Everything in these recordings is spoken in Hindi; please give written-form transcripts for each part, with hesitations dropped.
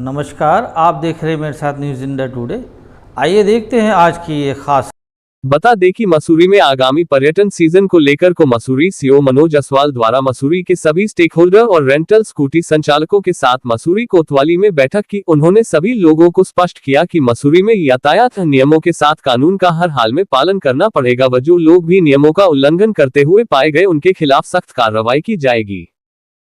नमस्कार, आप देख रहे हैं मेरे साथ न्यूज़ इंडिया टुडे। आइए देखते हैं आज की ये खास। बता दें कि मसूरी में आगामी पर्यटन सीजन को लेकर को मसूरी सीओ मनोज असवाल द्वारा मसूरी के सभी स्टेक होल्डर और रेंटल स्कूटी संचालकों के साथ मसूरी कोतवाली में बैठक की। उन्होंने सभी लोगों को स्पष्ट किया कि मसूरी में यातायात नियमों के साथ कानून का हर हाल में पालन करना पड़ेगा व जो लोग भी नियमों का उल्लंघन करते हुए पाए गए उनके खिलाफ सख्त कार्रवाई की जाएगी।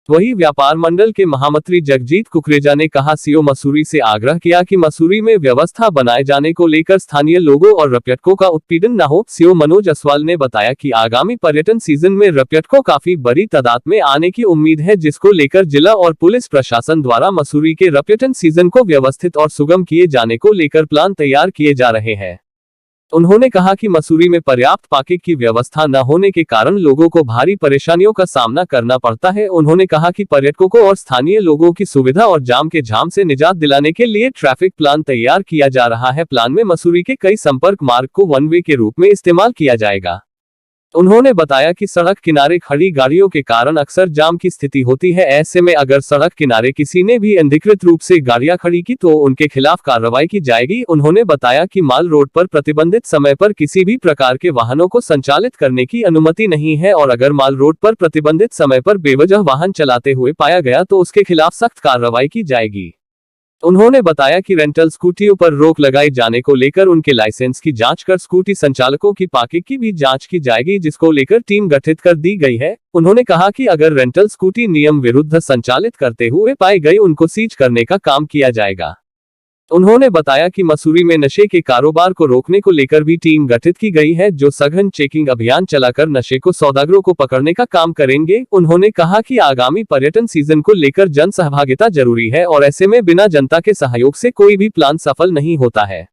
वही व्यापार मंडल के महामंत्री जगजीत कुकरेजा ने कहा, सीओ मसूरी से आग्रह किया कि मसूरी में व्यवस्था बनाए जाने को लेकर स्थानीय लोगों और पर्यटकों का उत्पीड़न न हो। सीओ मनोज असवाल ने बताया कि आगामी पर्यटन सीजन में पर्यटकों काफी बड़ी तादाद में आने की उम्मीद है, जिसको लेकर जिला और पुलिस प्रशासन द्वारा मसूरी के पर्यटन सीजन को व्यवस्थित और सुगम किए जाने को लेकर प्लान तैयार किए जा रहे हैं। उन्होंने कहा कि मसूरी में पर्याप्त पार्किंग की व्यवस्था न होने के कारण लोगों को भारी परेशानियों का सामना करना पड़ता है। उन्होंने कहा कि पर्यटकों और स्थानीय लोगों की सुविधा और जाम के झाम से निजात दिलाने के लिए ट्रैफिक प्लान तैयार किया जा रहा है। प्लान में मसूरी के कई संपर्क मार्ग को वन वे के रूप में इस्तेमाल किया जाएगा। उन्होंने बताया कि सड़क किनारे खड़ी गाड़ियों के कारण अक्सर जाम की स्थिति होती है। ऐसे में अगर सड़क किनारे किसी ने भी अनधिकृत रूप से गाड़ियां खड़ी की तो उनके खिलाफ कार्रवाई की जाएगी। उन्होंने बताया कि माल रोड पर प्रतिबंधित समय पर किसी भी प्रकार के वाहनों को संचालित करने की अनुमति नहीं है और अगर माल रोड पर प्रतिबंधित समय पर बेवजह वाहन चलाते हुए पाया गया तो उसके खिलाफ सख्त कार्रवाई की जाएगी। उन्होंने बताया कि रेंटल स्कूटियों पर रोक लगाए जाने को लेकर उनके लाइसेंस की जांच कर स्कूटी संचालकों की पार्किंग की भी जांच की जाएगी, जिसको लेकर टीम गठित कर दी गई है। उन्होंने कहा कि अगर रेंटल स्कूटी नियम विरुद्ध संचालित करते हुए पाए गए उनको सीज करने का काम किया जाएगा। उन्होंने बताया कि मसूरी में नशे के कारोबार को रोकने को लेकर भी टीम गठित की गई है, जो सघन चेकिंग अभियान चलाकर नशे को सौदागरों को पकड़ने का काम करेंगे। उन्होंने कहा कि आगामी पर्यटन सीजन को लेकर जन सहभागिता जरूरी है और ऐसे में बिना जनता के सहयोग से कोई भी प्लान सफल नहीं होता है।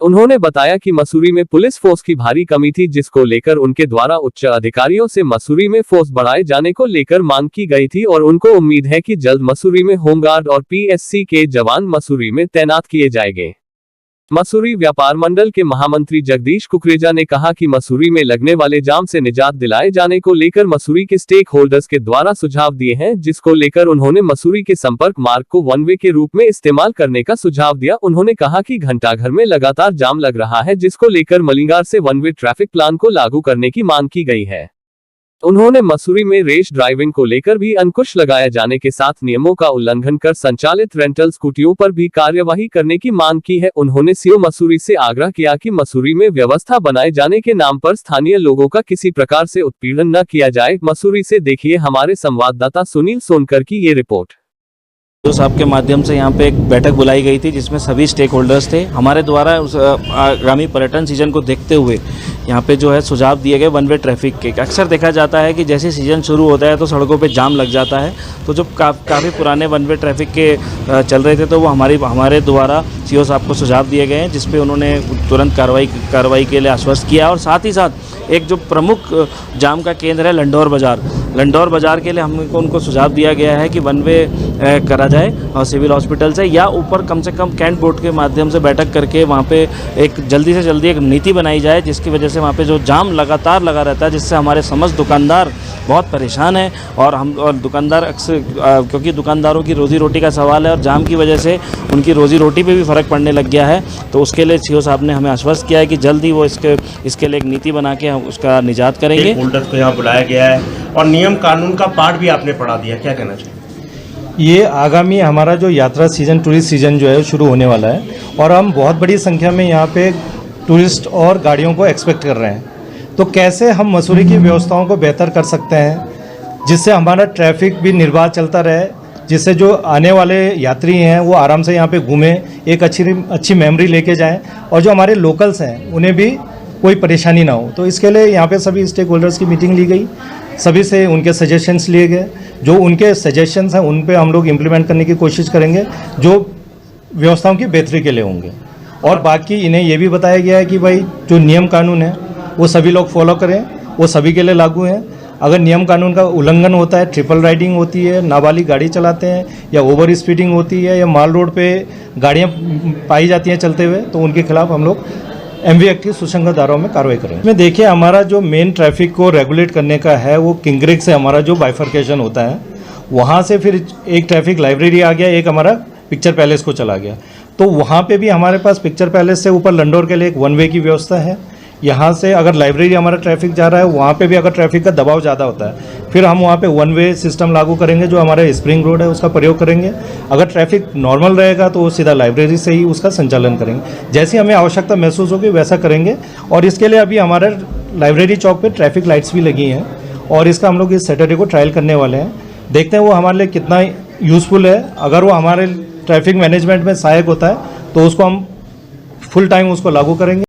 उन्होंने बताया कि मसूरी में पुलिस फोर्स की भारी कमी थी, जिसको लेकर उनके द्वारा उच्च अधिकारियों से मसूरी में फोर्स बढ़ाए जाने को लेकर मांग की गई थी और उनको उम्मीद है कि जल्द मसूरी में होमगार्ड और पीएससी के जवान मसूरी में तैनात किए जाएंगे। मसूरी व्यापार मंडल के महामंत्री जगदीश कुकरेजा ने कहा कि मसूरी में लगने वाले जाम से निजात दिलाए जाने को लेकर मसूरी के स्टेक होल्डर्स के द्वारा सुझाव दिए हैं, जिसको लेकर उन्होंने मसूरी के संपर्क मार्ग को वन वे के रूप में इस्तेमाल करने का सुझाव दिया। उन्होंने कहा कि घंटाघर में लगातार जाम लग रहा है, जिसको लेकर मलिंगार से वन वे ट्रैफिक प्लान को लागू करने की मांग की गई है। उन्होंने मसूरी में रेश ड्राइविंग को लेकर भी अंकुश लगाया जाने के साथ नियमों का उल्लंघन कर संचालित रेंटल स्कूटियों पर भी कार्यवाही करने की मांग की है। उन्होंने सीओ मसूरी से आग्रह किया कि मसूरी में व्यवस्था बनाए जाने के नाम पर स्थानीय लोगों का किसी प्रकार से उत्पीड़न न किया जाए। मसूरी से देखिए हमारे संवाददाता सुनील सोनकर की ये रिपोर्ट। तो साहब के माध्यम से यहाँ पे एक बैठक बुलाई गई थी, जिसमें सभी स्टेक होल्डर्स थे। हमारे द्वारा उस आगामी पर्यटन सीजन को देखते हुए यहाँ पे जो है सुझाव दिए गए वन वे ट्रैफिक के। अक्सर देखा जाता है कि जैसे सीजन शुरू होता है तो सड़कों पे जाम लग जाता है, तो जो काफ़ी पुराने वन वे ट्रैफिक के चल रहे थे तो वो हमारे द्वारा सीओ साहब को सुझाव दिए गए हैं, जिसपे उन्होंने तुरंत कार्रवाई के लिए आश्वस्त किया। और साथ ही साथ एक जो प्रमुख जाम का केंद्र है लंडौर बाज़ार के लिए हमको उनको सुझाव दिया गया है कि वन वे करा जाए और सिविल हॉस्पिटल से या ऊपर कम से कम कैंट बोर्ड के माध्यम से बैठक करके वहाँ पे एक जल्दी से जल्दी एक नीति बनाई जाए, जिसकी वजह से वहाँ पे जो जाम लगातार लगा रहता है, जिससे हमारे समस्त दुकानदार बहुत परेशान हैं और दुकानदार अक्सर क्योंकि दुकानदारों की रोज़ी रोटी का सवाल है और जाम की वजह से उनकी रोज़ी रोटी पे भी फ़र्क पड़ने लग गया है। तो उसके लिए सीओ साहब ने हमें आश्वस्त किया है कि जल्द ही वो इसके लिए एक नीति बना के हम उसका निजात करेंगे। होल्डर्स को यहाँ बुलाया गया है और नियम कानून का पाठ भी आपने पढ़ा दिया, क्या कहना चाहिए? ये आगामी हमारा जो यात्रा सीजन, टूरिस्ट सीजन जो है शुरू होने वाला है और हम बहुत बड़ी संख्या में यहाँ पे टूरिस्ट और गाड़ियों को एक्सपेक्ट कर रहे हैं। तो कैसे हम मसूरी की व्यवस्थाओं को बेहतर कर सकते हैं, जिससे हमारा ट्रैफिक भी निर्बाध चलता रहे, जिससे जो आने वाले यात्री हैं वो आराम से यहाँ पे घूमें, एक अच्छी मेमोरी लेके जाएं और जो हमारे लोकल्स हैं उन्हें भी कोई परेशानी ना हो। तो इसके लिए यहाँ पे सभी स्टेक होल्डर्स की मीटिंग ली गई, सभी से उनके सजेशंस लिए गए। जो उनके सजेशंस हैं उन पे हम लोग इम्प्लीमेंट करने की कोशिश करेंगे, जो व्यवस्थाओं की बेहतरी के लिए होंगे। और बाकी इन्हें ये भी बताया गया है कि भाई जो नियम कानून है वो सभी लोग फॉलो करें, वो सभी के लिए लागू हैं। अगर नियम कानून का उल्लंघन होता है, ट्रिपल राइडिंग होती है, नाबालिग गाड़ी चलाते हैं या ओवर स्पीडिंग होती है या माल रोड पे गाड़ियाँ पाई जाती हैं चलते हुए, तो उनके खिलाफ हम लोग MV एक्ट की सुसंगत धाराओं में कार्रवाई करेंगे। में देखिए हमारा जो मेन ट्रैफिक को रेगुलेट करने का है वो किंगरेग से हमारा जो बाइफर्केशन होता है वहाँ से फिर एक ट्रैफिक लाइब्रेरी आ गया, एक हमारा पिक्चर पैलेस को चला गया। तो वहाँ पे भी हमारे पास पिक्चर पैलेस से ऊपर लंडोर के लिए एक वन वे की व्यवस्था है। यहाँ से अगर लाइब्रेरी हमारा ट्रैफिक जा रहा है, वहाँ पे भी अगर ट्रैफिक का दबाव ज़्यादा होता है, फिर हम वहाँ पे वन वे सिस्टम लागू करेंगे, जो हमारे स्प्रिंग रोड है उसका प्रयोग करेंगे। अगर ट्रैफिक नॉर्मल रहेगा तो वो सीधा लाइब्रेरी से ही उसका संचालन करेंगे। जैसी हमें आवश्यकता महसूस होगी वैसा करेंगे। और इसके लिए अभी हमारे लाइब्रेरी चौक पे ट्रैफिक लाइट्स भी लगी हैं और इसका हम लोग इस सैटरडे को ट्रायल करने वाले हैं। देखते हैं वो हमारे लिए कितना यूज़फुल है। अगर वो हमारे ट्रैफिक मैनेजमेंट में सहायक होता है तो उसको हम फुल टाइम उसको लागू करेंगे।